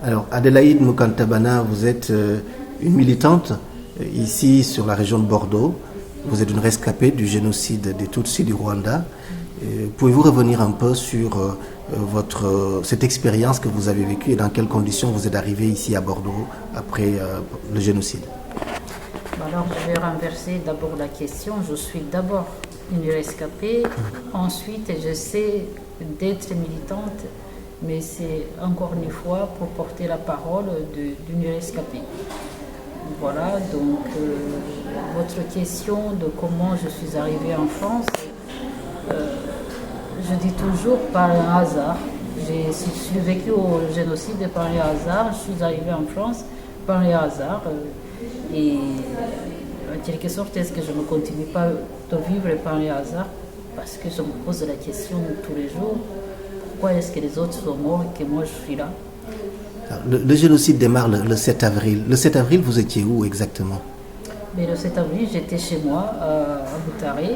Alors, Adélaïde Mukantabana, vous êtes une militante ici sur la région de Bordeaux. Vous êtes une rescapée du génocide des Tutsis du Rwanda. Pouvez-vous revenir un peu sur cette expérience que vous avez vécue et dans quelles conditions vous êtes arrivée ici à Bordeaux après le génocide? Alors, je vais renverser d'abord la question. Je suis d'abord une rescapée, ensuite j'essaie d'être militante, mais c'est encore une fois pour porter la parole d'une rescapée. Voilà, donc votre question de comment je suis arrivée en France, je dis toujours par un hasard. J'ai survécu au génocide par un hasard, je suis arrivée en France par un hasard. Et en quelque sorte, est-ce que je ne continue pas de vivre par un hasard? Parce que je me pose la question tous les jours, pourquoi est-ce que les autres sont morts et que moi je suis là? Le génocide démarre le 7 avril. Le 7 avril, vous étiez où exactement? Mais le 7 avril, j'étais chez moi, à Boutaré,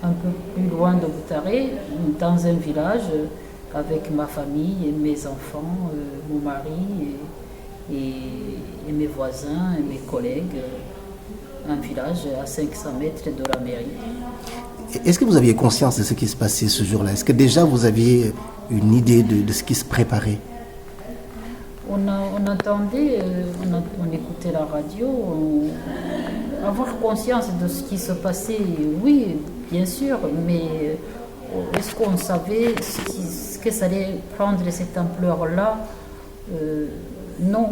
un peu plus loin de Boutaré, dans un village, avec ma famille et mes enfants, mon mari et mes voisins et mes collègues. Un village à 500 mètres de la mairie. Est-ce que vous aviez conscience de ce qui se passait ce jour-là? Est-ce que déjà vous aviez une idée de ce qui se préparait? On entendait, on écoutait la radio, avoir conscience de ce qui se passait, oui, bien sûr, mais est-ce qu'on savait ce que ça allait prendre cette ampleur-là? Non.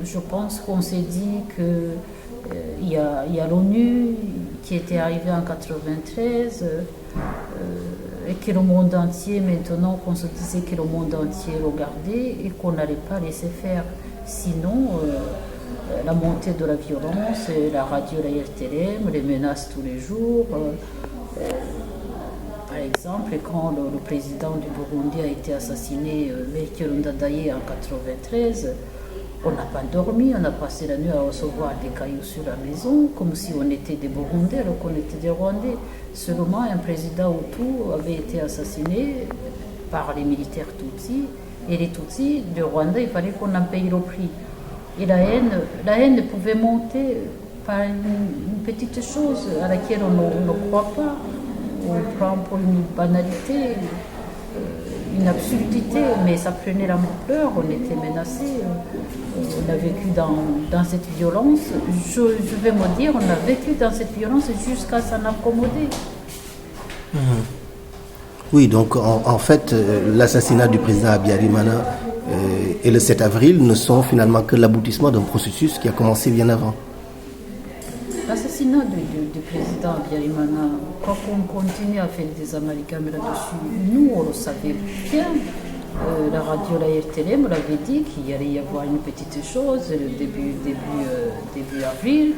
Je pense qu'on s'est dit qu'il y a l'ONU qui était arrivée en 1993 et que le monde entier, maintenant qu'on se disait que le monde entier regardait et qu'on n'allait pas laisser faire. Sinon, la montée de la violence, la radio, la RTLM, les menaces tous les jours. Par exemple, quand le président du Burundi a été assassiné, Melchior Ndadaye, en 1993, on n'a pas dormi, on a passé la nuit à recevoir des cailloux sur la maison, comme si on était des Burundais alors qu'on était des Rwandais. Seulement, un président Hutu avait été assassiné par les militaires Tutsis, et les Tutsis du Rwanda, il fallait qu'on en paye le prix. Et la haine pouvait monter par une petite chose à laquelle on ne croit pas, on prend pour une banalité, une absurdité, mais ça prenait l'ampleur, on était menacés, on a vécu dans cette violence. Je vais me dire, on a vécu dans cette violence jusqu'à s'en accommoder. Oui, donc en fait, l'assassinat du président Habyarimana et le 7 avril ne sont finalement que l'aboutissement d'un processus qui a commencé bien avant. L'assassinat du président Habyarimana, quand on continue à faire des amalgames là-dessus, nous on le savait bien. La radio, la RTLM l'avait dit qu'il allait y avoir une petite chose début avril.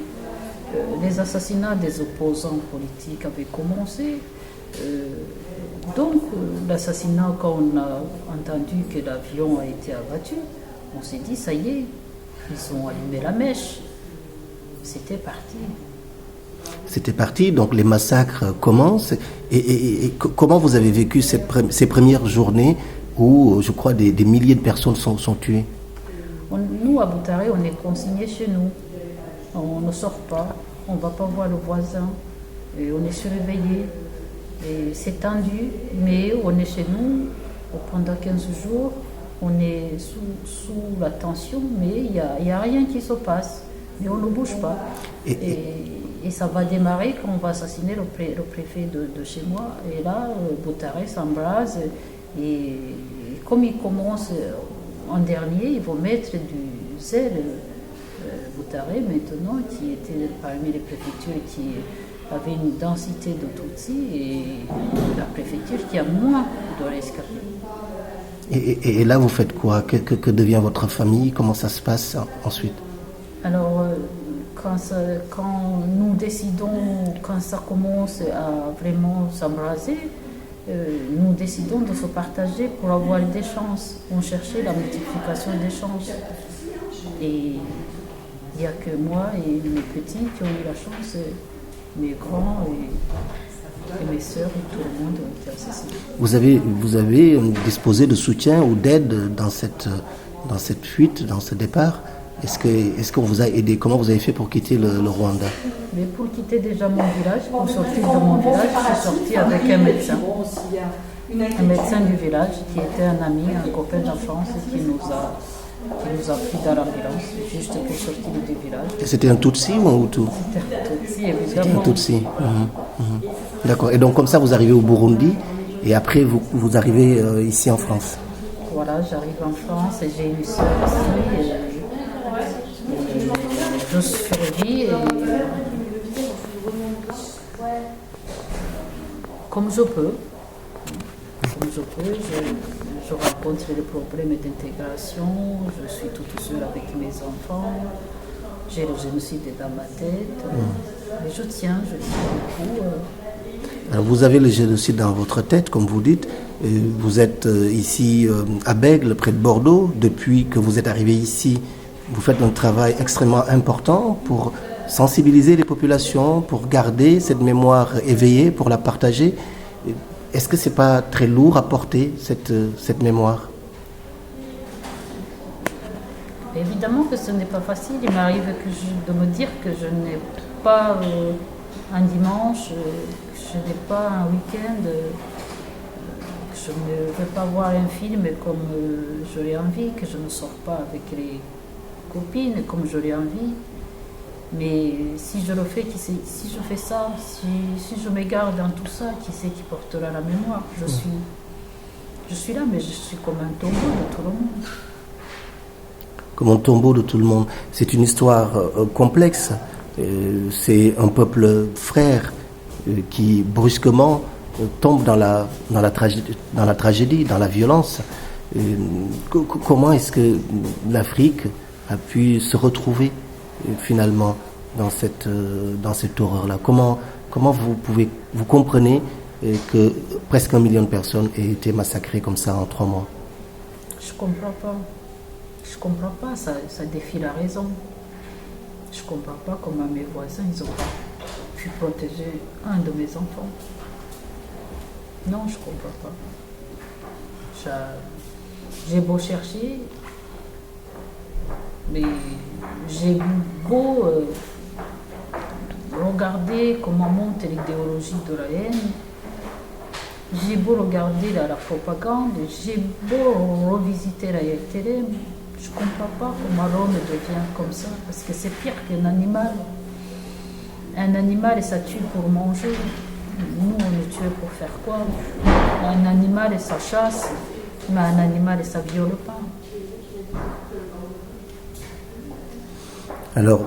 Les assassinats des opposants politiques avaient commencé. Donc l'assassinat, quand on a entendu que l'avion a été abattu, on s'est dit ça y est, ils ont allumé la mèche. C'était parti. C'était parti, donc les massacres commencent. Et comment vous avez vécu ces premières journées où, je crois, des milliers de personnes sont tuées? Nous, à Boutaré, on est consignés chez nous. On ne sort pas, on ne va pas voir le voisin. Et on est surveillés. Et c'est tendu, mais on est chez nous pendant 15 jours. On est sous la tension, mais il n'y a rien qui se passe. Mais on ne bouge pas. Et ça va démarrer quand on va assassiner le préfet de chez moi. Et là, Boutaré s'embrase. Et comme il commence en dernier, ils vont mettre du zèle. Boutaré, maintenant, qui était parmi les préfectures qui avait une densité de Tutsis, et la préfecture qui a moins de rescapés. Et là, vous faites quoi? Que devient votre famille? Comment ça se passe ensuite? Alors, quand nous décidons, quand ça commence à vraiment s'embraser, nous décidons de se partager pour avoir des chances. On cherchait la multiplication des chances. Et il n'y a que moi et mes petits qui ont eu la chance, mes grands. Et mes sœurs et tout le monde ont été assassinés. Vous avez disposé de soutien ou d'aide dans cette fuite, dans ce départ. Est-ce qu'on vous a aidé? Comment vous avez fait pour quitter le Rwanda? Mais pour quitter déjà mon village, pour sortir de mon village, je suis sortie avec un médecin. Un médecin du village qui était un ami, un copain d'enfance qui nous a pris dans l'ambulance juste pour sortir du village. Et c'était un Tutsi ou un Hutu? C'était un Tutsi, évidemment. C'était un Tutsi. D'accord. Et donc comme ça, vous arrivez au Burundi et après vous arrivez ici en France. Voilà, j'arrive en France et j'ai une sœur ici. Je survis comme je peux. Je rencontre les problèmes d'intégration, je suis toute seule avec mes enfants, j'ai le génocide dans ma tête, mais je tiens beaucoup. Alors vous avez le génocide dans votre tête, comme vous dites. Vous êtes ici à Bègle, près de Bordeaux. Depuis que vous êtes arrivé ici, vous faites un travail extrêmement important pour sensibiliser les populations, pour garder cette mémoire éveillée, pour la partager. Est-ce que ce n'est pas très lourd à porter, cette mémoire? Évidemment que ce n'est pas facile. Il m'arrive de me dire que je n'ai pas un dimanche, que je n'ai pas un week-end, que je ne veux pas voir un film comme je l'ai envie, que je ne sors pas avec les copines comme je l'ai envie. Mais si je le fais, si je fais ça, si je m'égare dans tout ça, qui c'est qui portera la mémoire? Je suis là, mais je suis comme un tombeau de tout le monde. Comme un tombeau de tout le monde. C'est une histoire complexe. C'est un peuple frère qui brusquement tombe dans la tragédie, dans la violence. Comment est-ce que l'Afrique a pu se retrouver finalement dans cette horreur-là? Comment vous comprenez que presque 1 million de personnes aient été massacrées comme ça en 3 mois? Je comprends pas, ça défie la raison. Je comprends pas comment mes voisins, ils ont pas pu protéger un de mes enfants. Non, je comprends pas. J'ai beau chercher, mais j'ai beau regarder comment monte l'idéologie de la haine, j'ai beau regarder la propagande, j'ai beau revisiter la télé, je ne comprends pas comment l'homme devient comme ça, parce que c'est pire qu'un animal. Un animal, ça tue pour manger. Nous, on est tués pour faire quoi? Un animal, ça chasse, mais un animal, ça viole pas. Alors,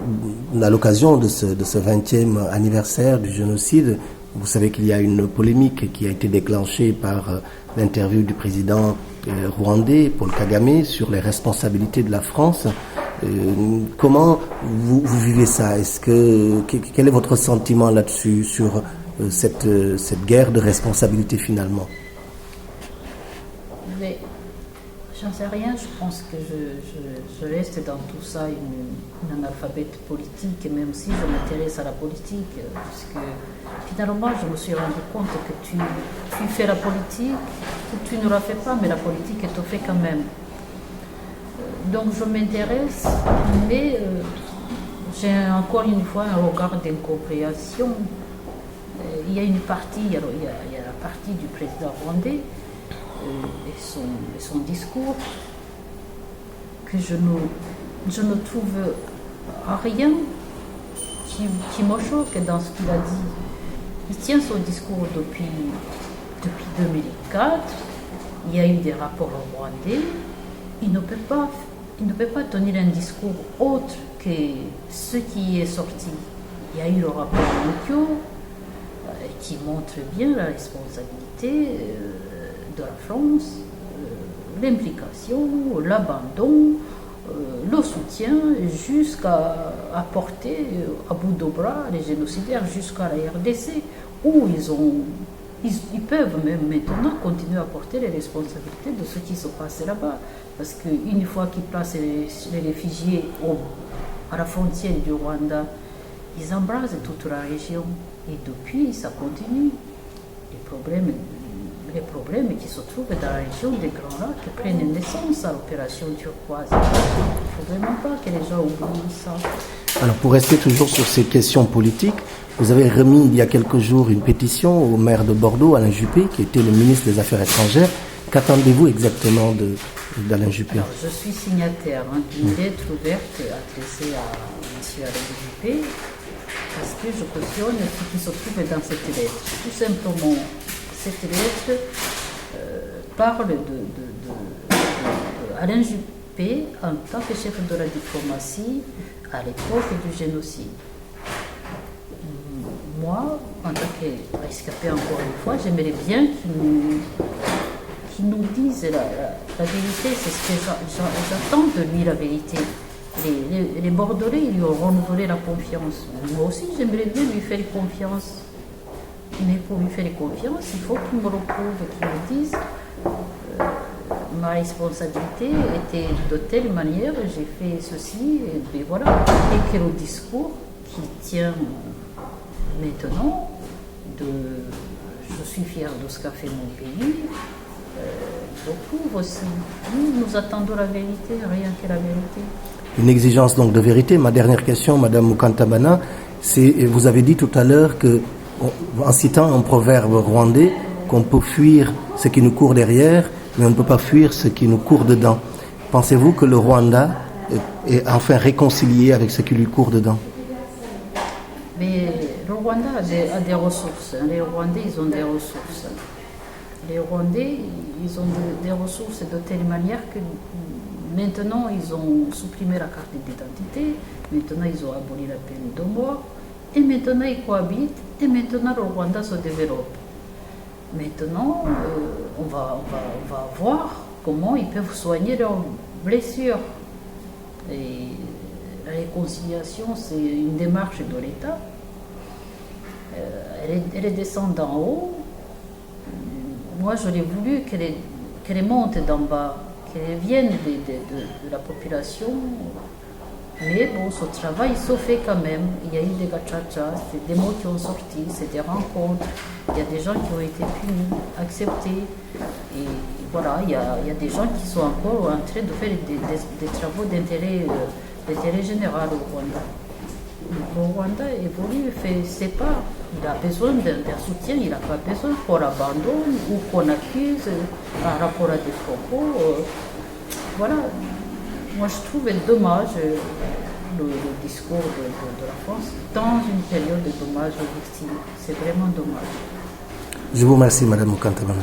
à l'occasion de ce 20e anniversaire du génocide, vous savez qu'il y a une polémique qui a été déclenchée par l'interview du président rwandais, Paul Kagame, sur les responsabilités de la France. Comment vous vivez ça? Quel est votre sentiment là-dessus, sur cette guerre de responsabilité finalement? Mais j'en sais rien, je pense que je reste dans tout ça une analphabète politique, même si je m'intéresse à la politique, parce que finalement je me suis rendu compte que tu fais la politique, que tu ne la fais pas, mais la politique te fait quand même. Donc je m'intéresse, mais j'ai encore une fois un regard d'incompréhension. Il y a une partie, il y a la partie du président rwandais et son discours que je ne trouve rien qui me choque dans ce qu'il a dit. Il tient son discours depuis 2004. Il y a eu des rapports rwandais. Il ne peut pas tenir un discours autre que ce qui est sorti. Il y a eu le rapport Mukyo qui montre bien la responsabilité de la France, l'implication, l'abandon, le soutien jusqu'à apporter à bout de bras les génocidaires jusqu'à la RDC, où ils peuvent même maintenant continuer à porter les responsabilités de ce qui se passe là-bas. Parce qu'une fois qu'ils placent les réfugiés à la frontière du Rwanda, ils embrasent toute la région. Et depuis, ça continue. les problèmes qui se trouvent dans la région des Grands Lacs qui prennent naissance à l'opération turquoise. Il ne faut vraiment pas que les gens oublient ça. Alors pour rester toujours sur ces questions politiques, vous avez remis il y a quelques jours une pétition au maire de Bordeaux, Alain Juppé, qui était le ministre des Affaires étrangères. Qu'attendez-vous exactement d'Alain Juppé? Alors, je suis signataire d'une lettre ouverte adressée à M. Alain Juppé parce que je cautionne ce qui se trouve dans cette lettre. Tout simplement, cette lettre parle de Alain Juppé en tant que chef de la diplomatie à l'époque du génocide. Moi, en tant que rescapé encore une fois, j'aimerais bien qu'il nous dise la vérité. C'est ce que j'attends de lui, la vérité. Les Bordelais, ils lui ont renouvelé la confiance. Moi aussi, j'aimerais bien lui faire confiance. Mais pour lui faire confiance, il faut qu'il me le prouve, qu'il me dise ma responsabilité était de telle manière, j'ai fait ceci, et voilà. Et que le discours qui tient maintenant, je suis fier de ce qu'a fait mon pays, le prouve aussi. Nous attendons la vérité, rien que la vérité. Une exigence donc de vérité. Ma dernière question, Madame Mukantabana, c'est, vous avez dit tout à l'heure que, en citant un proverbe rwandais, qu'on peut fuir ce qui nous court derrière, mais on ne peut pas fuir ce qui nous court dedans. Pensez-vous que le Rwanda est enfin réconcilié avec ce qui lui court dedans? Mais le Rwanda a des ressources. Les Rwandais, ils ont des ressources. Les Rwandais, ils ont des ressources de telle manière que maintenant, ils ont supprimé la carte d'identité. Maintenant, ils ont aboli la peine de mort. Et maintenant, ils cohabitent. Et maintenant, le Rwanda se développe. Maintenant, on va voir comment ils peuvent soigner leurs blessures. Et la réconciliation, c'est une démarche de l'État. Elle descend d'en haut. Moi, j'aurais voulu qu'elle monte d'en bas, qu'elle vienne de la population. Mais bon, ce travail se fait quand même. Il y a eu des gachachas, c'est des mots qui ont sorti, c'est des rencontres. Il y a des gens qui ont été punis, acceptés. Et voilà, il y a des gens qui sont encore en train de faire des travaux d'intérêt général au Rwanda. Le Rwanda évolue, fait ses pas. Il a besoin d'un soutien, il n'a pas besoin qu'on l'abandonne ou qu'on accuse par rapport à des propos. Voilà. Moi, je trouve dommage le discours de la France dans une période de dommages aux victimes. C'est vraiment dommage. Je vous remercie, Madame Mukantabana.